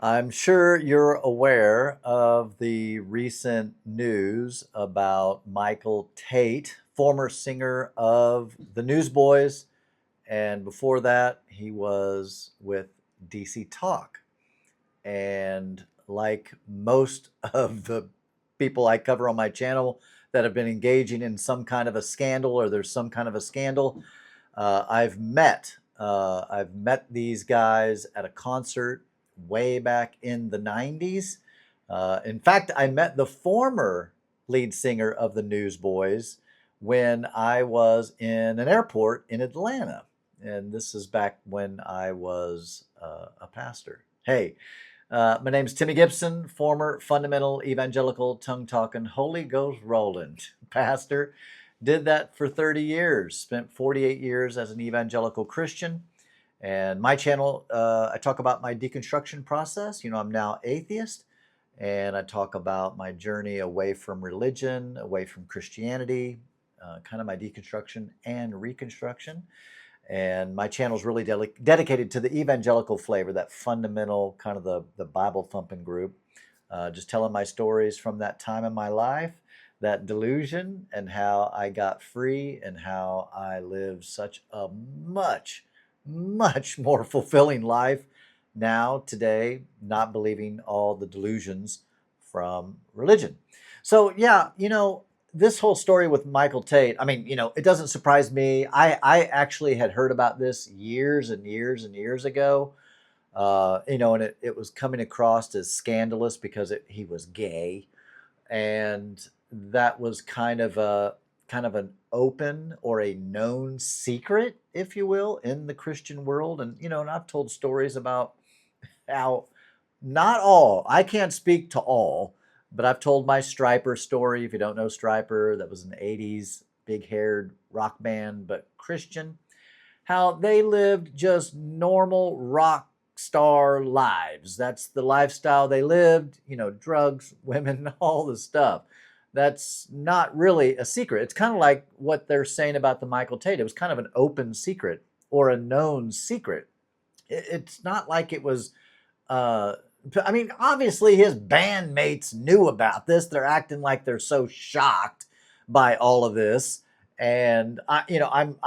I'm sure you're aware of the recent news about Michael Tait, former singer of the Newsboys, and before that, he was with DC Talk. And like most of the people I cover on my channel that have been engaging in some kind of a scandal or there's some kind of a scandal, I've met these guys at a concert way back in the 90s. In fact, I met the former lead singer of the Newsboys when I was in an airport in Atlanta. And this is back when I was a pastor. Hey, my name's Timmy Gibson, former fundamental evangelical tongue talking Holy Ghost rolling pastor. Did that for 30 years, spent 48 years as an evangelical Christian. And my channel, I talk about my deconstruction process. I'm now atheist, and I talk about my journey away from religion, away from Christianity, kind of my deconstruction and reconstruction. And my channel is really dedicated to the evangelical flavor, that fundamental kind of the Bible thumping group. Just telling my stories from that time in my life, that delusion, and how I got free and how I live such a much more fulfilling life now, today, not believing all the delusions from religion. So, yeah, this whole story with Michael Tait, I mean, it doesn't surprise me. I actually had heard about this years and years and years ago, and it was coming across as scandalous because he was gay, and that was kind of an open or a known secret, if you will, in the Christian world. And I've told stories about how not all, I can't speak to all, but I've told my Striper story. If you don't know Striper, that was an 80s big haired rock band, but Christian, how they lived just normal rock star lives. That's the lifestyle they lived, drugs, women, all the stuff. That's not really a secret. It's kind of like what they're saying about the Michael Tait. It was kind of an open secret or a known secret. It's not like it was uh, I mean, obviously his bandmates knew about this. They're acting like they're so shocked by all of this. And I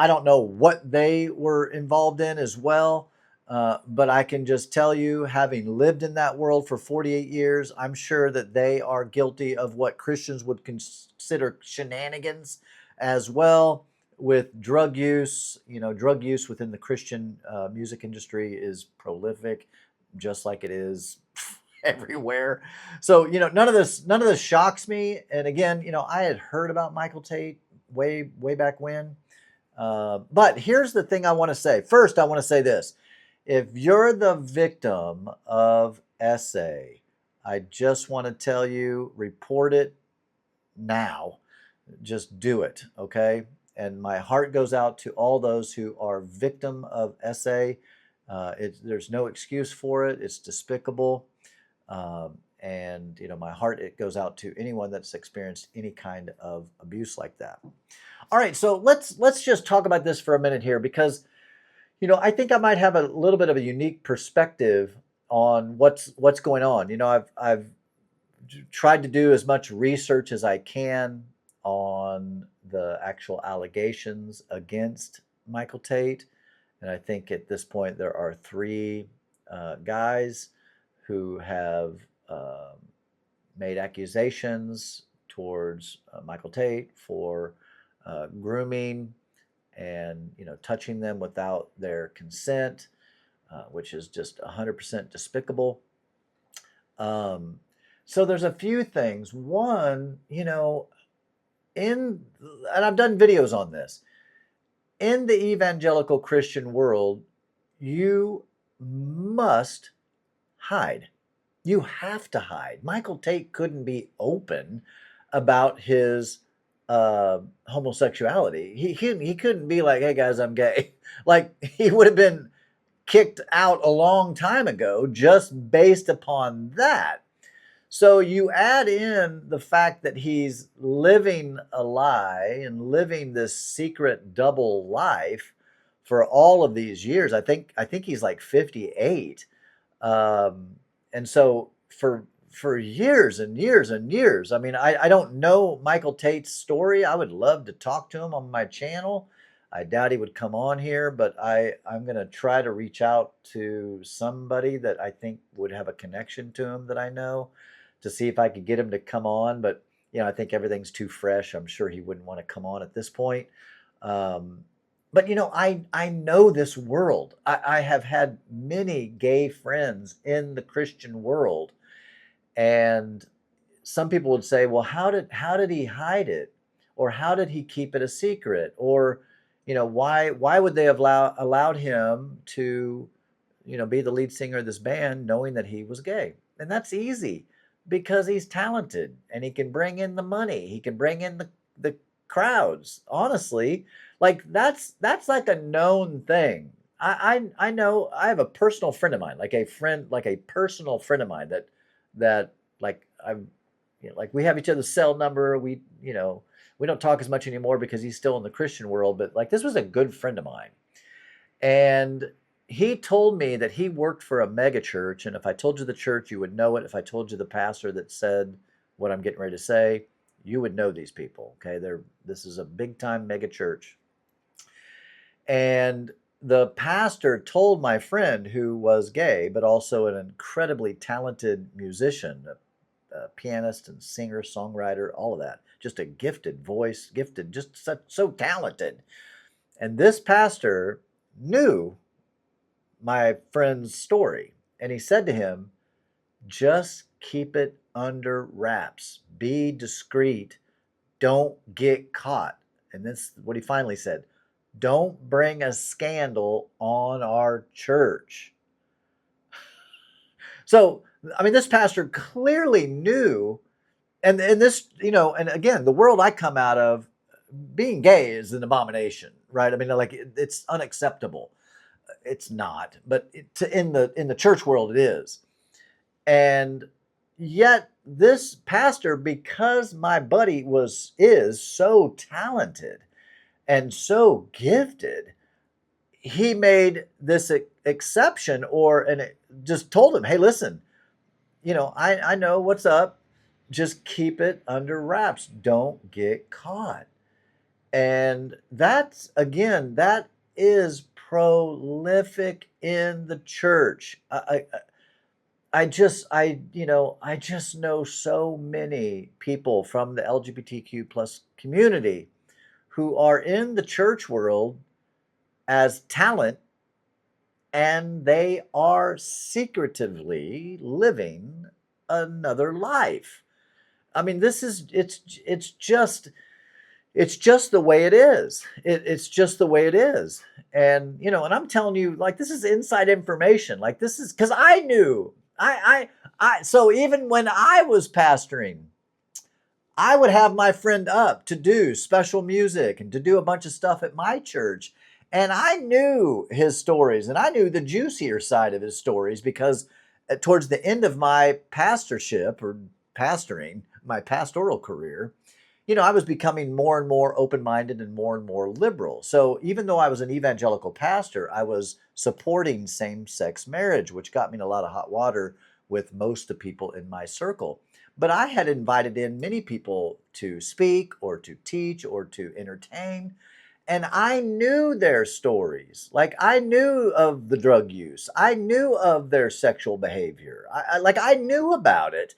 don't know what they were involved in as well. But I can just tell you, having lived in that world for 48 years, I'm sure that they are guilty of what Christians would consider shenanigans as well, with drug use. Drug use within the Christian music industry is prolific, just like it is everywhere. So, none of this shocks me. And again, I had heard about Michael Tait way back when. But here's the thing I want to say. First, I want to say this. If you're the victim of SA, I just want to tell you, report it now. Just do it, okay? And my heart goes out to all those who are victim of SA. There's no excuse for it. It's despicable. And my heart, it goes out to anyone that's experienced any kind of abuse like that. All right, so let's just talk about this for a minute here, because I think I might have a little bit of a unique perspective on what's going on. I've tried to do as much research as I can on the actual allegations against Michael Tait. And I think at this point there are three guys who have made accusations towards Michael Tait for grooming and touching them without their consent, which is just 100% despicable. So there's a few things. One, and I've done videos on this. In the evangelical Christian world, you must hide. You have to hide. Michael Tait couldn't be open about his homosexuality. He couldn't be like, "Hey guys, I'm gay." Like, he would have been kicked out a long time ago just based upon that. So you add in the fact that he's living a lie and living this secret double life for all of these years. I think he's like 58. Um, And so for years and years and years, I mean, I don't know Michael Tait's story. I would love to talk to him on my channel. I doubt he would come on here, but I'm going to try to reach out to somebody that I think would have a connection to him that I know, to see if I could get him to come on. But, I think everything's too fresh. I'm sure he wouldn't want to come on at this point. Um, but, I know this world. I have had many gay friends in the Christian world. And some people would say, well, how did he hide it? Or how did he keep it a secret? Or, why would they have allowed him to, be the lead singer of this band knowing that he was gay? And that's easy, because he's talented and he can bring in the money. He can bring in the crowds. Honestly, like that's like a known thing. I know. I have a personal friend of mine, like a personal friend of mine that like I'm, like we have each other's cell number. We don't talk as much anymore because he's still in the Christian world, but like this was a good friend of mine. And he told me that he worked for a mega church, and if I told you the church, you would know it. If I told you the pastor that said what I'm getting ready to say, you would know these people. Okay, this is a big time mega church. And the pastor told my friend, who was gay but also an incredibly talented musician, a pianist and singer, songwriter, all of that, just a gifted voice, just so talented. And this pastor knew my friend's story, and he said to him, just keep it under wraps, be discreet, don't get caught. And this is what he finally said: don't bring a scandal on our church. So, I mean, this pastor clearly knew, and this, and again, the world I come out of, being gay is an abomination, right? I mean, like it's unacceptable. It's not, but in the church world, it is. And yet, this pastor, because my buddy is so talented and so gifted, he made this exception, and it just told him, hey, listen, I know what's up. Just keep it under wraps. Don't get caught. And that is prolific in the church. I just know so many people from the LGBTQ plus community who are in the church world as talent, and they are secretively living another life. I mean, it's just the way it is. It's just the way it is. And, and I'm telling you, like, this is inside information. Like, this is because I knew. So even when I was pastoring, I would have my friend up to do special music and to do a bunch of stuff at my church. And I knew his stories, and I knew the juicier side of his stories, because towards the end of my pastorship, or pastoring, my pastoral career, I was becoming more and more open-minded and more liberal. So even though I was an evangelical pastor, I was supporting same-sex marriage, which got me in a lot of hot water with most of the people in my circle. But I had invited in many people to speak or to teach or to entertain, and I knew their stories. Like, I knew of the drug use. I knew of their sexual behavior. I knew about it.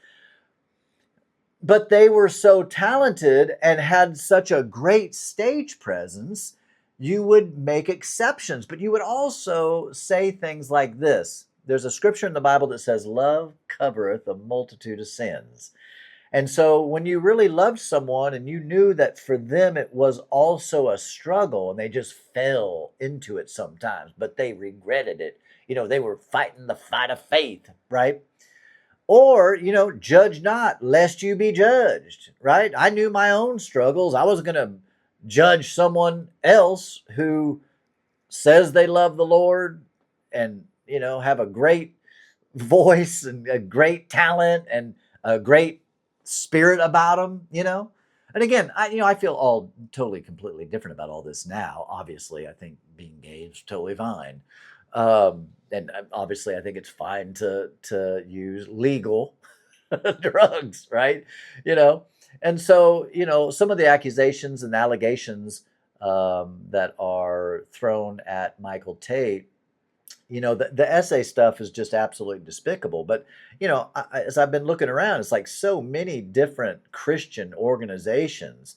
But they were so talented and had such a great stage presence, you would make exceptions. But you would also say things like this. There's a scripture in the Bible that says, love covereth a multitude of sins. And so when you really loved someone and you knew that for them it was also a struggle, and they just fell into it sometimes, but they regretted it. They were fighting the fight of faith, right? Or, judge not lest you be judged, right? I knew my own struggles. I wasn't going to judge someone else who says they love the Lord and, have a great voice and a great talent and a great spirit about them, And again, I feel all totally, completely different about all this now. Obviously, I think being gay is totally fine. and obviously I think it's fine to use legal drugs, right? You know, and so some of the accusations and allegations that are thrown at Michael Tait, the essay stuff is just absolutely despicable. But as I've been looking around, it's like so many different Christian organizations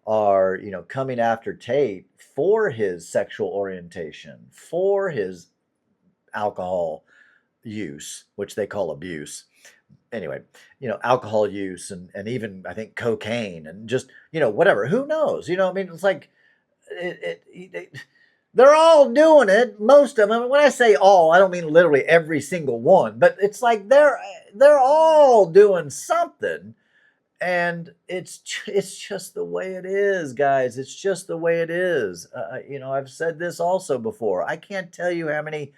are coming after Tait for his sexual orientation, for his alcohol use, which they call abuse. Anyway, alcohol use, and even I think cocaine, and just whatever. Who knows? I mean, it's like they're all doing it. Most of them. I mean, when I say all, I don't mean literally every single one, but it's like they're all doing something. And it's just the way it is, guys. It's just the way it is. I've said this also before. I can't tell you how many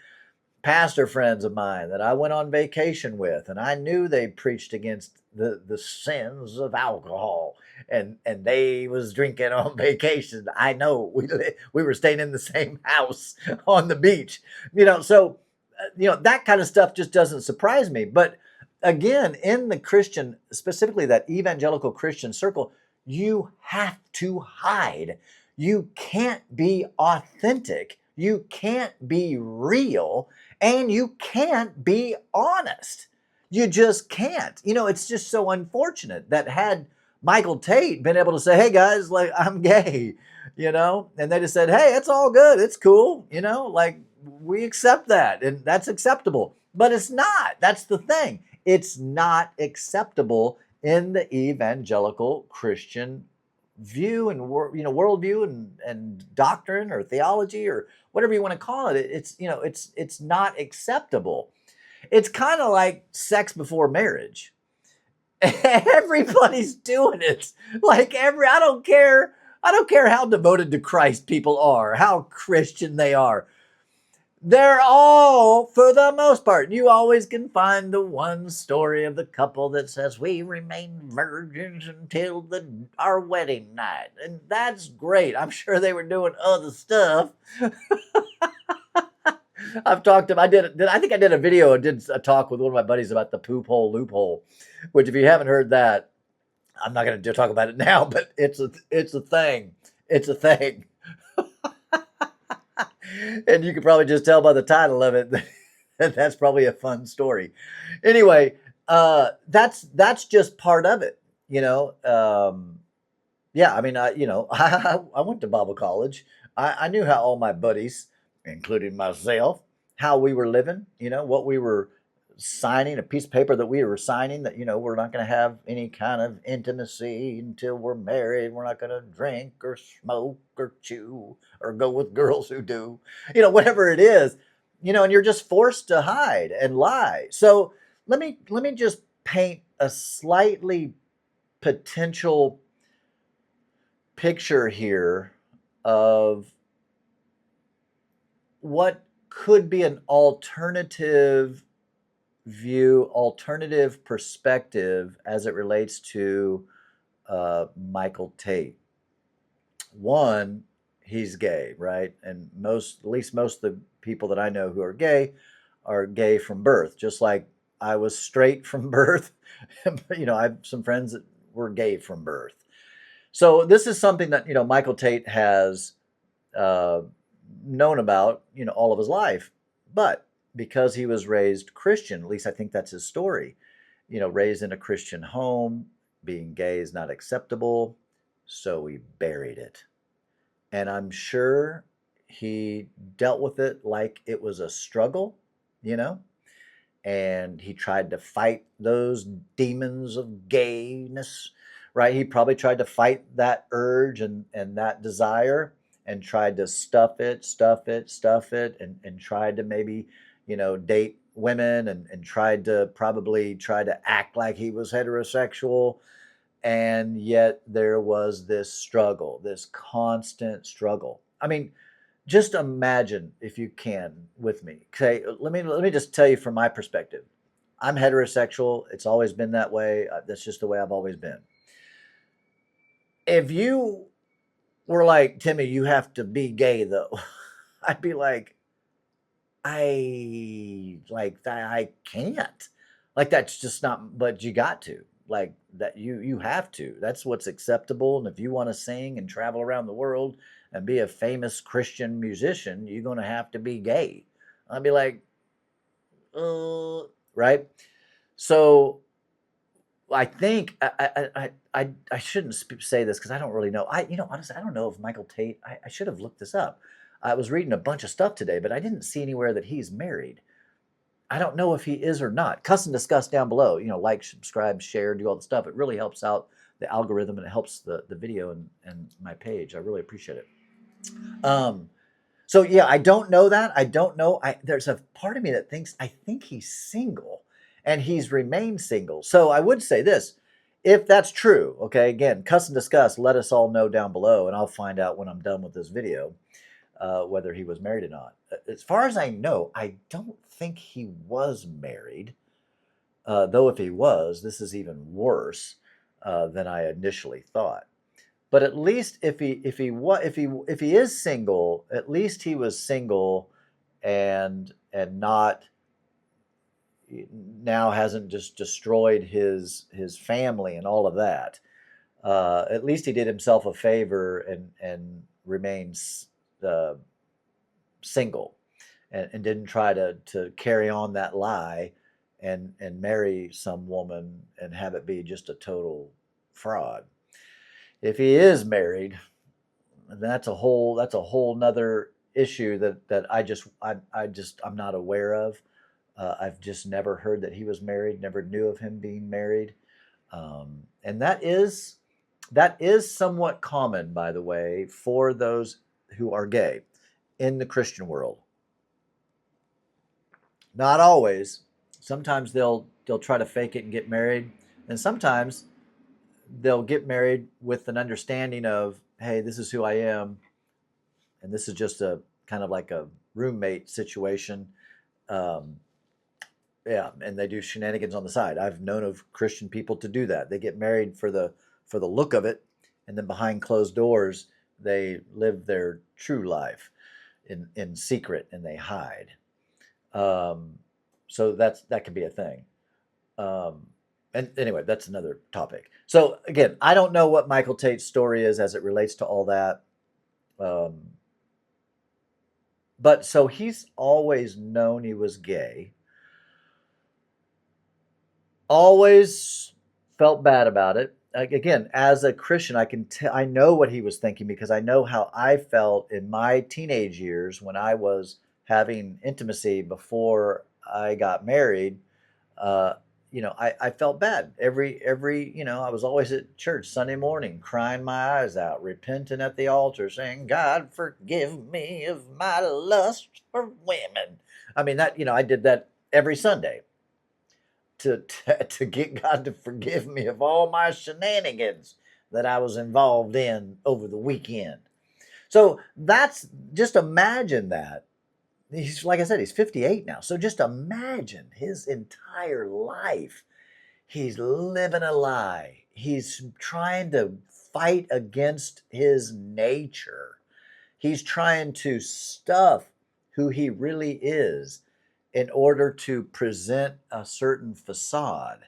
pastor friends of mine that I went on vacation with, and I knew they preached against the sins of alcohol, and they was drinking on vacation. I know we were staying in the same house on the beach, so that kind of stuff just doesn't surprise me. But again, in the Christian, specifically that evangelical Christian circle, you have to hide. You can't be authentic. You can't be real, and you can't be honest. You just can't. It's just so unfortunate that had Michael Tait been able to say, "Hey guys, like I'm gay," and they just said, "Hey, it's all good. It's cool." Like we accept that and that's acceptable. But it's not. That's the thing. It's not acceptable in the evangelical Christian view and worldview and doctrine or theology or whatever you want to call it. It's not acceptable. It's kind of like sex before marriage. Everybody's doing it. Like I don't care how devoted to Christ people are, how Christian they are. They're all, for the most part, you always can find the one story of the couple that says, "We remain virgins until our wedding night." And that's great. I'm sure they were doing other stuff. I've talked to, I think I did a video, I did a talk with one of my buddies about the poop hole loophole, which if you haven't heard that, I'm not going to talk about it now, but it's a thing. It's a thing. And you can probably just tell by the title of it that that's probably a fun story. Anyway, that's just part of it, yeah, I mean, I went to Bible college. I knew how all my buddies, including myself, how we were living, what we were signing, a piece of paper that we were signing that, we're not going to have any kind of intimacy until we're married. We're not going to drink or smoke or chew or go with girls who do, whatever it is, and you're just forced to hide and lie. So let me just paint a slightly potential picture here of what could be an alternative view, alternative perspective as it relates to Michael Tait. One, he's gay, right? And at least most of the people that I know who are gay from birth, just like I was straight from birth. I have some friends that were gay from birth. So this is something that, Michael Tait has known about, all of his life. But because he was raised Christian, at least I think that's his story, raised in a Christian home, being gay is not acceptable. So he buried it. And I'm sure he dealt with it like it was a struggle, and he tried to fight those demons of gayness, right? He probably tried to fight that urge and that desire and tried to stuff it, and tried to maybe, date women and tried to act like he was heterosexual. And yet there was this struggle, this constant struggle. I mean, just imagine, if you can, with me. Okay, let me just tell you from my perspective. I'm heterosexual. It's always been that way. That's just the way I've always been. If you were like, "Timmy, you have to be gay though," I'd be like, I can't. Like that's just not, but you got to. Like that you have to. That's what's acceptable. And if you want to sing and travel around the world and be a famous Christian musician, you're gonna have to be gay. I'd be like, right? So I think I shouldn't say this because I don't really know. Honestly, I don't know if Michael Tait. I should have looked this up. I was reading a bunch of stuff today, but I didn't see anywhere that he's married. I don't know if he is or not. Cuss and discuss down below. Like, subscribe, share, do all the stuff. It really helps out the algorithm and it helps the video and my page. I really appreciate it. So yeah, I don't know that. I don't know. There's a part of me that thinks I think he's single, and he's remained single. So I would say this: if that's true, okay, again, cuss and discuss. Let us all know down below, and I'll find out when I'm done with this video whether he was married or not. As far as I know, I don't think he was married. Though if he was, this is even worse than I initially thought. But at least if he is single, at least he was single and not now hasn't just destroyed his family and all of that. At least he did himself a favor and remains single and didn't try to carry on that lie and marry some woman and have it be just a total fraud. If he is married, that's a whole nother issue that I'm not aware of. I've just never heard that he was married, never knew of him being married. And that is somewhat common, by the way, for those who are gay in the Christian world. Not always. Sometimes they'll try to fake it and get married, and sometimes they'll get married with an understanding of, hey, this is who I am, and this is just a kind of like a roommate situation. Yeah, and they do shenanigans on the side. I've known of Christian people to do that. They get married for the look of it, and then behind closed doors, they live their true life in secret, and they hide. So that could be a thing. And anyway, that's another topic. So again, I don't know what Michael Tait's story is as it relates to all that. But so he's always known he was gay. Always felt bad about it. Again, as a Christian, I know what he was thinking because I know how I felt in my teenage years when I was having intimacy before I got married. I felt bad every, I was always at church Sunday morning, crying my eyes out, repenting at the altar, saying, God, forgive me of my lust for women. I mean, I did that every Sunday to get God to forgive me of all my shenanigans that I was involved in over the weekend. So just imagine that. He's, like I said, he's 58 now. So just imagine his entire life. He's living a lie. He's trying to fight against his nature. He's trying to stuff who he really is in order to present a certain facade.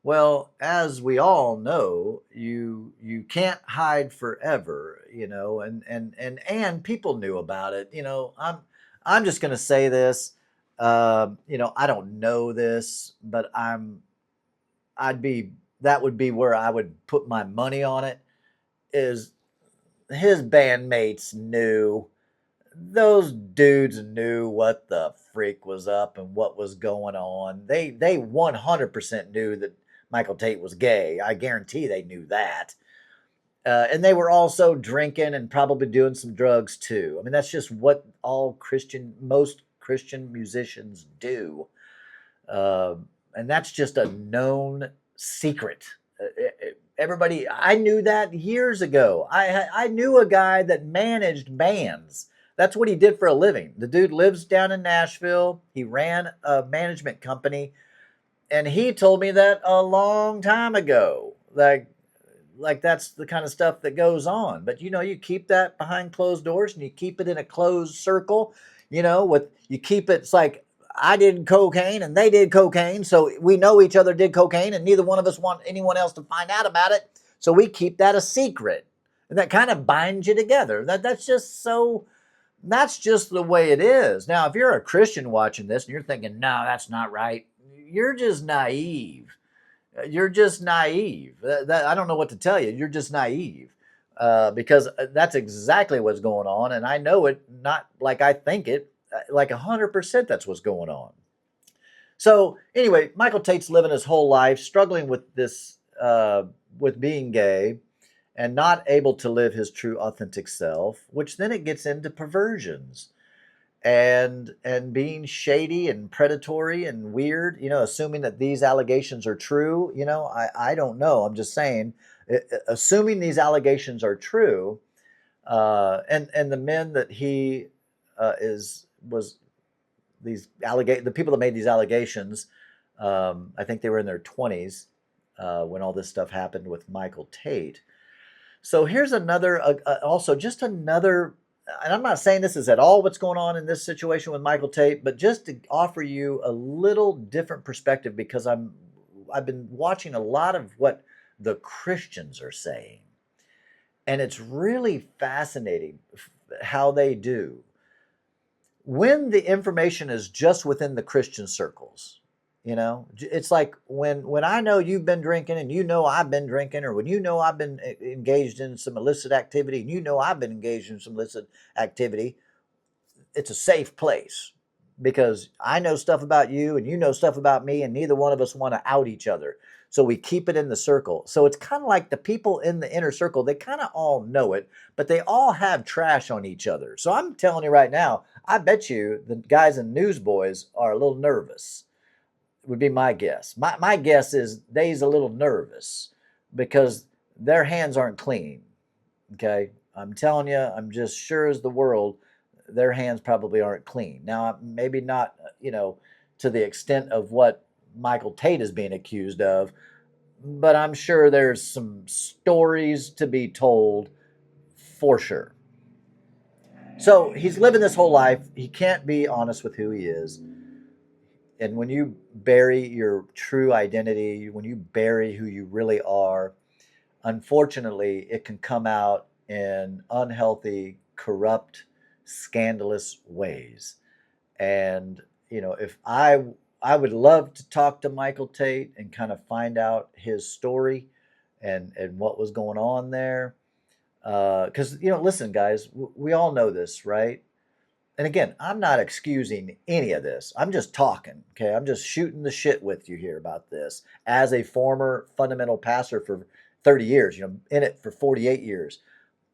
Well, as we all know, you can't hide forever, and people knew about it. I'm just going to say this. I don't know this, but that would be where I would put my money on it. Is his bandmates knew. Those dudes knew what the freak was up and what was going on. They 100% knew that Michael Tait was gay. I guarantee they knew that. And they were also drinking and probably doing some drugs too. I mean, that's just what most Christian musicians do. And that's just a known secret. Everybody, I knew that years ago. I knew a guy that managed bands. That's what he did for a living. The dude lives down in Nashville. He ran a management company. And he told me that a long time ago. Like that's the kind of stuff that goes on. But you keep that behind closed doors and you keep it in a closed circle. with you keep it's like I did cocaine and they did cocaine, so we know each other did cocaine, and neither one of us want anyone else to find out about it, so we keep that a secret, and that kind of binds you together. That's just the way it is. Now, if you're a Christian watching this and you're thinking, no, that's not right, you're just naive. You're just naive. I don't know what to tell you. You're just naive because that's exactly what's going on. And I know it, not like I think it, like 100% that's what's going on. So anyway, Michael Tait's living his whole life struggling with this, with being gay and not able to live his true authentic self, which then it gets into perversions and being shady and predatory and weird, assuming that these allegations are true. I don't know. I'm just saying, assuming these allegations are true, and the men that he was the people that made these allegations, I think they were in their 20s when all this stuff happened with Michael Tait. So here's another, also just another, and I'm not saying this is at all what's going on in this situation with Michael Tait, but just to offer you a little different perspective, because I've been watching a lot of what the Christians are saying, and it's really fascinating how they do. When the information is just within the Christian circles, it's like when I know you've been drinking and I've been drinking, or when I've been engaged in some illicit activity and I've been engaged in some illicit activity, it's a safe place because I know stuff about you and you know stuff about me, and neither one of us want to out each other. So we keep it in the circle. So it's kind of like the people in the inner circle, they kind of all know it, but they all have trash on each other. So I'm telling you right now, I bet you the guys in Newsboys are a little nervous, would be my guess. My guess is they's a little nervous because their hands aren't clean. Okay. I'm telling you, I'm just sure as the world, their hands probably aren't clean. Now, maybe not, to the extent of what Michael Tait is being accused of, but I'm sure there's some stories to be told for sure. So he's living this whole life. He can't be honest with who he is. And when you bury your true identity, when you bury who you really are, unfortunately, it can come out in unhealthy, corrupt, scandalous ways. And if I would love to talk to Michael Tait and kind of find out his story and what was going on there. Because listen, guys, we all know this, right? And again, I'm not excusing any of this. I'm just talking, okay? I'm just shooting the shit with you here about this as a former fundamental pastor for 30 years, in it for 48 years.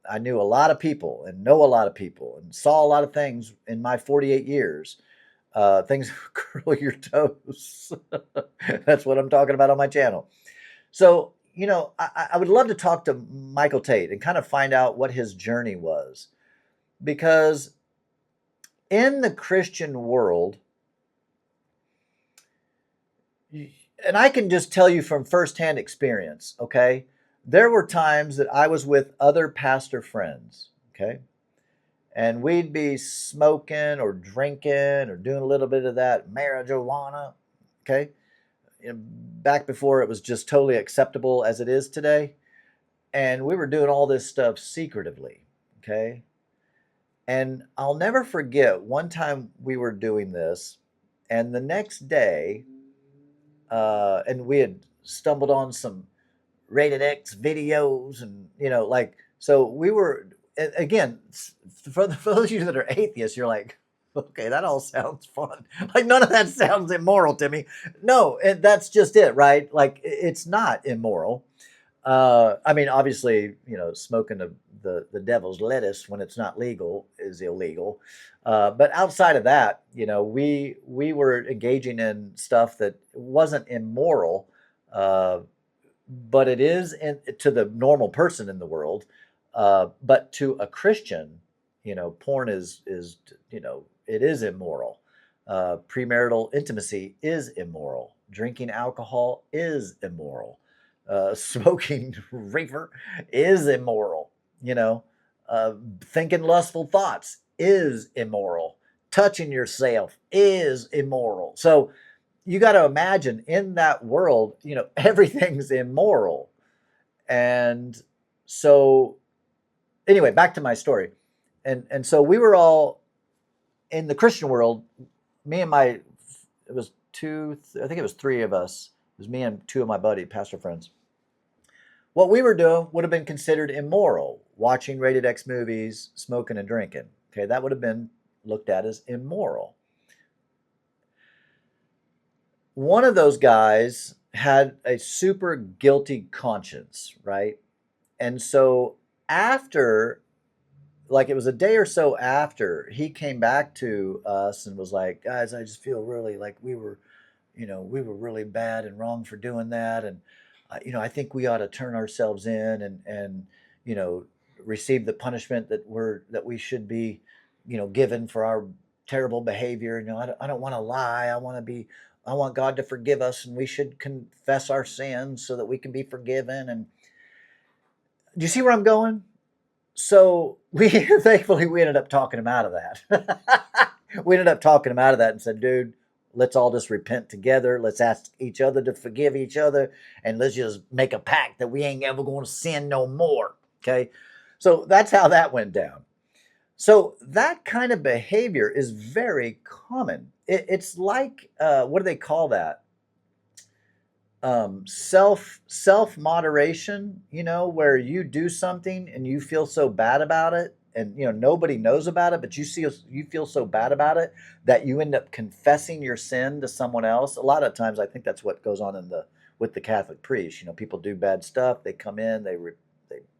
I knew a lot of people and know a lot of people and saw a lot of things in my 48 years. Things curl your toes. That's what I'm talking about on my channel. So, I would love to talk to Michael Tait and kind of find out what his journey was. Because in the Christian world, and I can just tell you from firsthand experience, okay? There were times that I was with other pastor friends, okay? And we'd be smoking or drinking or doing a little bit of that marijuana, okay? Back before it was just totally acceptable as it is today. And we were doing all this stuff secretively, okay? And I'll never forget one time we were doing this, and the next day, and we had stumbled on some rated X videos, and so we were, again, for those of you that are atheists, you're like, okay, that all sounds fun. Like, none of that sounds immoral, Timmy. No, that's just it, right? Like, it's not immoral. I mean, obviously, smoking the devil's lettuce when it's not legal is illegal. But outside of that, we were engaging in stuff that wasn't immoral, but it is to the normal person in the world. But to a Christian, porn is it is immoral. Premarital intimacy is immoral. Drinking alcohol is immoral. Smoking reefer is immoral. Thinking lustful thoughts is immoral. touching yourself is immoral. So you got to imagine in that world, everything's immoral. And so anyway, back to my story. And so we were all in the Christian world, me and it was I think it was three of us. It was me and two of my pastor friends. What we were doing would have been considered immoral. Watching rated X movies, smoking and drinking. Okay, that would have been looked at as immoral. One of those guys had a super guilty conscience, right? And so after, like, it was a day or so after, he came back to us and was like, guys, I just feel really like we were really bad and wrong for doing that. And, I think we ought to turn ourselves in and, receive the punishment that we should be, given for our terrible behavior. I don't want to lie. I want God to forgive us, and we should confess our sins so that we can be forgiven. And do you see where I'm going? So thankfully we ended up talking him out of that. We ended up talking him out of that and said, dude, let's all just repent together. Let's ask each other to forgive each other. And let's just make a pact that we ain't ever going to sin no more. Okay. So that's how that went down. So that kind of behavior is very common. It's like, what do they call that? Self moderation, where you do something and you feel so bad about it, and nobody knows about it, but you feel so bad about it that you end up confessing your sin to someone else. A lot of times I think that's what goes on with the Catholic priest. People do bad stuff, they come in, they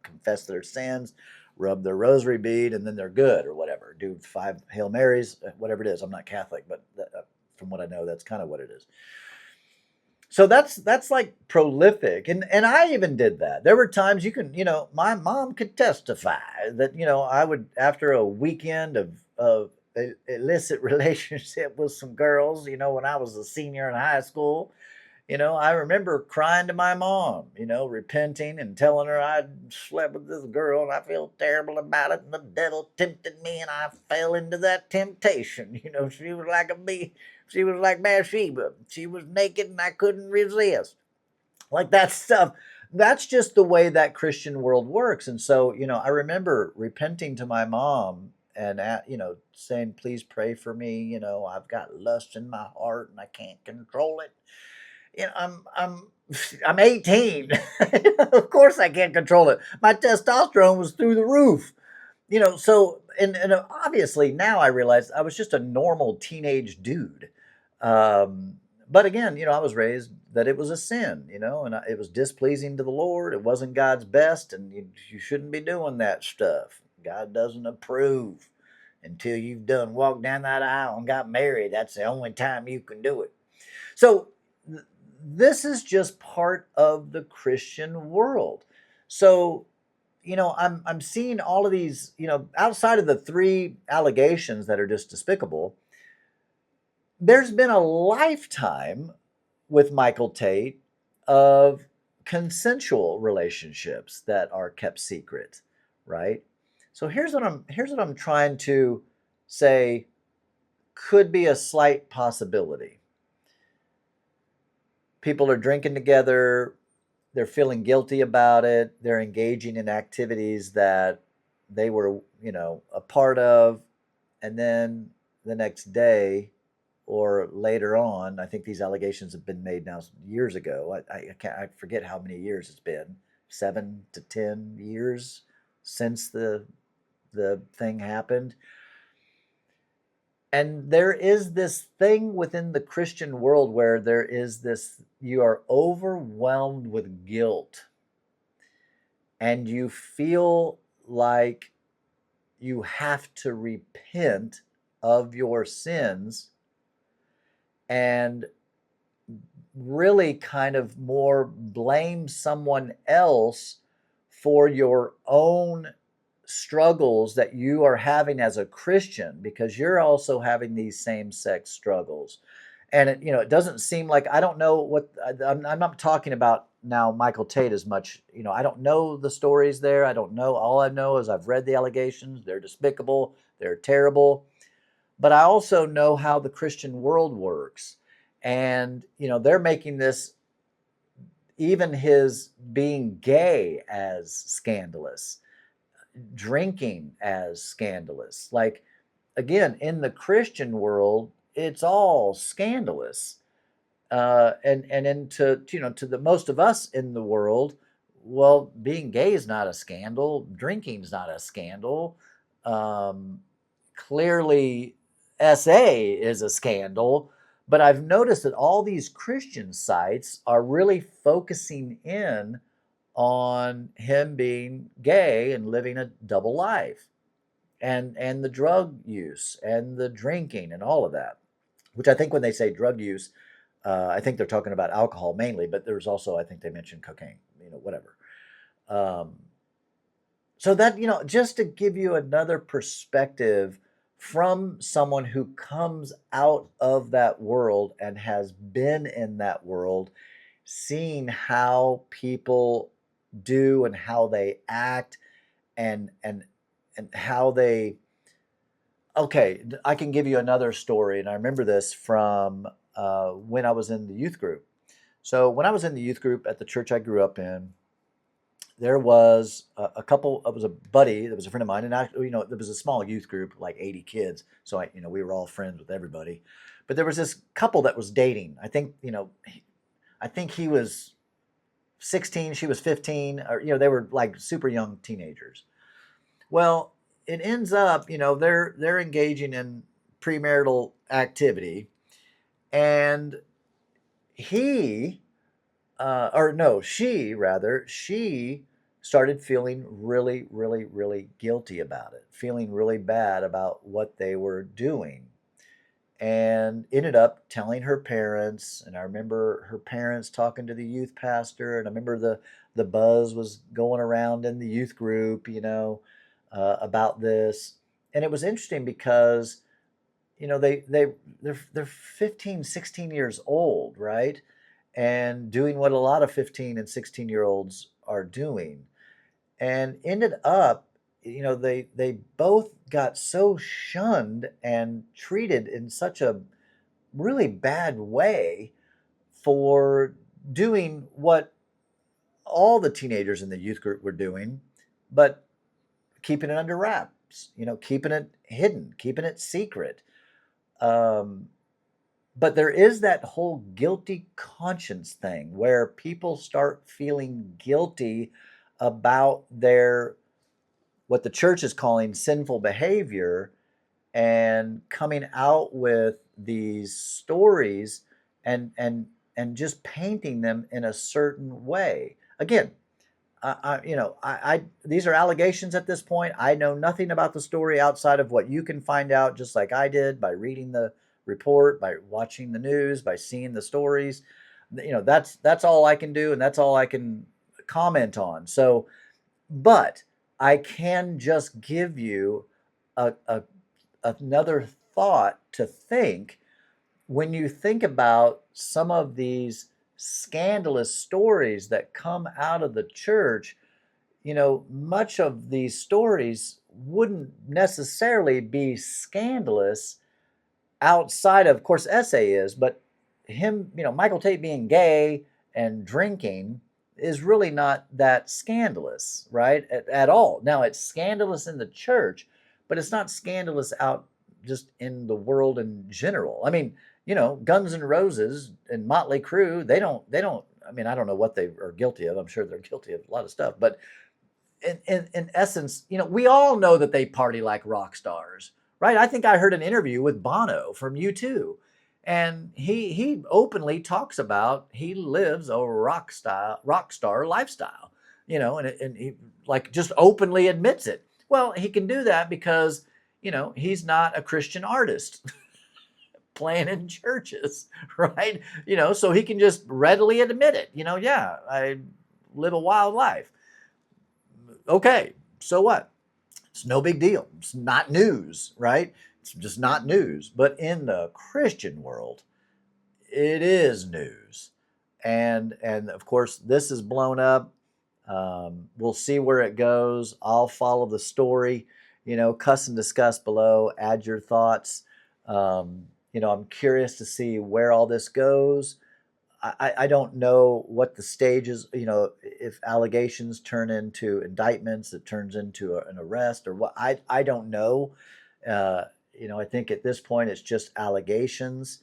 confess their sins, rub their rosary bead, and then they're good, or whatever, do 5 Hail Marys, whatever it is. I'm not Catholic, but from what I know, that's kind of what it is. So that's like prolific. And I even did that. There were times my mom could testify that, I would, after a weekend of illicit relationship with some girls, when I was a senior in high school, I remember crying to my mom, repenting and telling her I'd slept with this girl and I feel terrible about it. And the devil tempted me and I fell into that temptation. She was like she was like Bathsheba. She was naked and I couldn't resist. Like that stuff. That's just the way that Christian world works. And so, I remember repenting to my mom and, saying, please pray for me. I've got lust in my heart and I can't control it. I'm 18. Of course I can't control it. My testosterone was through the roof. So and obviously now I realize I was just a normal teenage dude. But again, I was raised that it was a sin, and it was displeasing to the Lord. It wasn't God's best, and you shouldn't be doing that stuff. God doesn't approve until you've walked down that aisle and got married. That's the only time you can do it. So this is just part of the Christian world. So, I'm seeing all of these, outside of the 3 allegations that are just despicable, there's been a lifetime with Michael Tait of consensual relationships that are kept secret, right? So here's what I'm trying to say could be a slight possibility. People are drinking together, they're feeling guilty about it, they're engaging in activities that they were, a part of, and then the next day or later on, I think these allegations have been made now years ago. I forget how many years it's been, 7 to 10 years since the thing happened. And there is this thing within the Christian world where there is this, you are overwhelmed with guilt and you feel like you have to repent of your sins and really kind of more blame someone else for your own struggles that you are having as a Christian, because you're also having these same-sex struggles. And it doesn't seem like, I don't know what, I'm not talking about now Michael Tait as much, I don't know the stories there. I don't know. All I know is I've read the allegations. They're despicable. They're terrible. but I also know how the Christian world works. And, they're making this, even his being gay, as scandalous, drinking as scandalous. Like, again, in the Christian world, it's all scandalous. And into, to the most of us in the world, well, being gay is not a scandal. Drinking's not a scandal. Um, Clearly, SA is a scandal. But I've noticed that all these Christian sites are really focusing in on him being gay and living a double life, and the drug use and the drinking and all of that. Which, I think when they say drug use, I think they're talking about alcohol mainly, but there's also, I think they mentioned cocaine, whatever. Um, so that, just to give you another perspective from someone who comes out of that world and has been in that world, seeing how people do and how they act, and how they, okay, I can give you another story, and I remember this from when I was in the youth group. So when I was in the youth group at the church I grew up in, there was a couple. It was a buddy that was a friend of mine, and there was a small youth group, like 80 kids. So we were all friends with everybody. But there was this couple that was dating. I think, I think he was 16, she was 15, or they were like super young teenagers. Well, it ends up, they're engaging in premarital activity, and he, or no, she rather, she started feeling really, really, really guilty about it, feeling really bad about what they were doing, and ended up telling her parents. And I remember her parents talking to the youth pastor, and I remember the buzz was going around in the youth group, about this. And it was interesting because, they're 15, 16 years old, right? And doing what a lot of 15 and 16-year-olds are doing. And ended up, they both got so shunned and treated in such a really bad way for doing what all the teenagers in the youth group were doing, but keeping it under wraps, keeping it hidden, keeping it secret. Um, but there is that whole guilty conscience thing where people start feeling guilty about their, what the church is calling sinful behavior, and coming out with these stories, and just painting them in a certain way. Again, I these are allegations at this point. I know nothing about the story outside of what you can find out, just like I did, by reading the report, by watching the news, by seeing the stories. That's all I can do, and that's all I can comment on. So, but I can just give you a another thought to think when you think about some of these scandalous stories that come out of the church. Much of these stories wouldn't necessarily be scandalous outside of course, SA is, but him, Michael Tait being gay and drinking is really not that scandalous, right? At all. Now, it's scandalous in the church, but it's not scandalous out just in the world in general. I mean, Guns N' Roses and Motley Crue, they don't, I mean, I don't know what they are guilty of. I'm sure they're guilty of a lot of stuff, but in essence, we all know that they party like rock stars, right? I think I heard an interview with Bono from U2, and he openly talks about he lives a rock star lifestyle, and he like just openly admits it. Well, he can do that because he's not a Christian artist playing in churches, right? So he can just readily admit it. Yeah, I live a wild life. Okay, so what? It's no big deal. It's not news, right? It's just not news. But in the Christian world, it is news. And of course, this is blown up. We'll see where it goes. I'll follow the story. Cuss and discuss below. Add your thoughts. I'm curious to see where all this goes. I don't know what the stages, if allegations turn into indictments, it turns into an arrest or what. I don't know. Uh, I think at this point it's just allegations,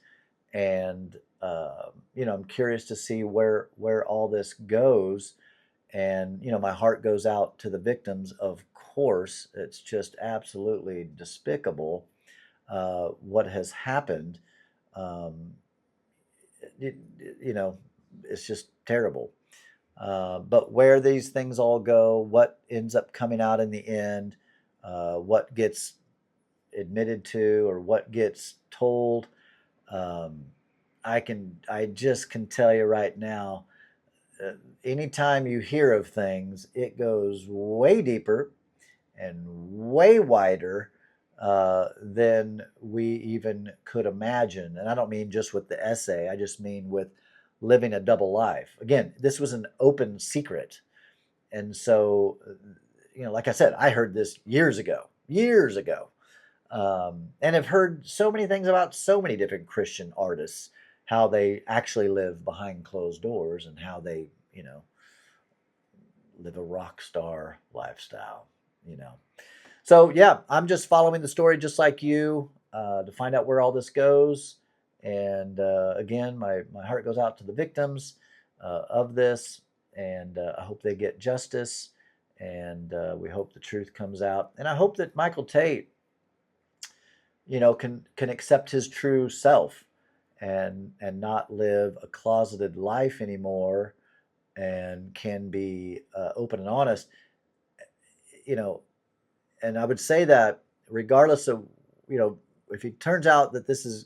and I'm curious to see where all this goes. And my heart goes out to the victims. Of course, it's just absolutely despicable what has happened. Um, it, you know, it's just terrible. But where these things all go, what ends up coming out in the end, what gets admitted to or what gets told, um, I just can tell you right now, uh, anytime you hear of things, it goes way deeper and way wider than we even could imagine. And I don't mean just with the essay, I just mean with living a double life. Again, this was an open secret. And so, like I said, I heard this years ago, and have heard so many things about so many different Christian artists, how they actually live behind closed doors and how they, live a rock star lifestyle, you know. So yeah, I'm just following the story just like you to find out where all this goes. And again, my heart goes out to the victims of this, and I hope they get justice. And we hope the truth comes out. And I hope that Michael Tait, can accept his true self and not live a closeted life anymore, and can be open and honest. You know, and I would say that regardless of, if he turns out that this is,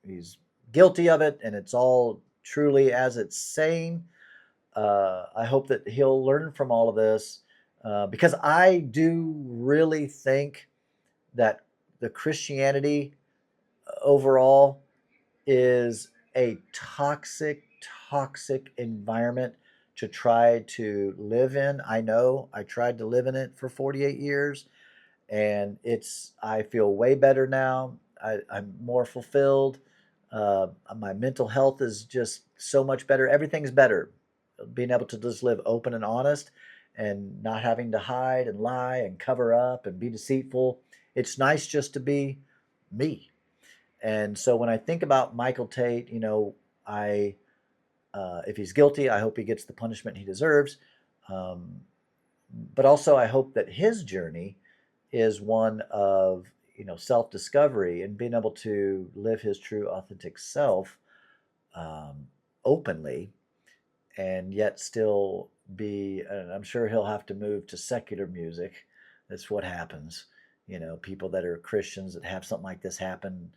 he's guilty of it and it's all truly as it's saying, I hope that he'll learn from all of this, because I do really think that the Christianity overall is a toxic environment to try to live in. I know I tried to live in it for 48 years, and I feel way better now. I'm more fulfilled. My mental health is just so much better. Everything's better. Being able to just live open and honest and not having to hide and lie and cover up and be deceitful. It's nice just to be me. And so when I think about Michael Tait, I if he's guilty, I hope he gets the punishment he deserves. Um, but also, I hope that his journey is one of self-discovery and being able to live his true, authentic self, um, openly, and yet still be. And I'm sure he'll have to move to secular music. That's what happens. People that are Christians that have something like this happen,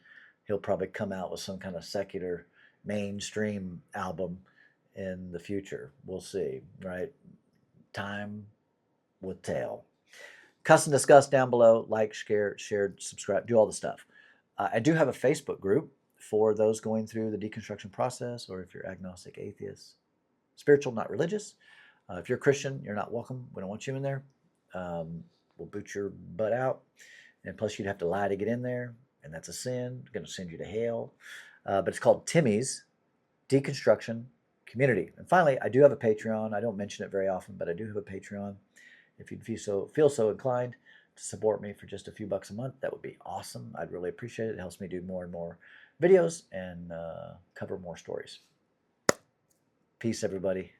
he'll probably come out with some kind of secular mainstream album in the future. We'll see, right? Time will tell. Cuss and discuss down below. Like, share, subscribe, do all the stuff. I do have a Facebook group for those going through the deconstruction process, or if you're agnostic, atheist, spiritual, not religious. If you're Christian, you're not welcome. We don't want you in there. We'll boot your butt out. And plus, you'd have to lie to get in there, and that's a sin. Going to send you to hell. But it's called Timmy's Deconstruction Community. And finally, I do have a Patreon. I don't mention it very often, but I do have a Patreon. If you'd feel so inclined to support me for just a few bucks a month, that would be awesome. I'd really appreciate it. It helps me do more and more videos and cover more stories. Peace, everybody.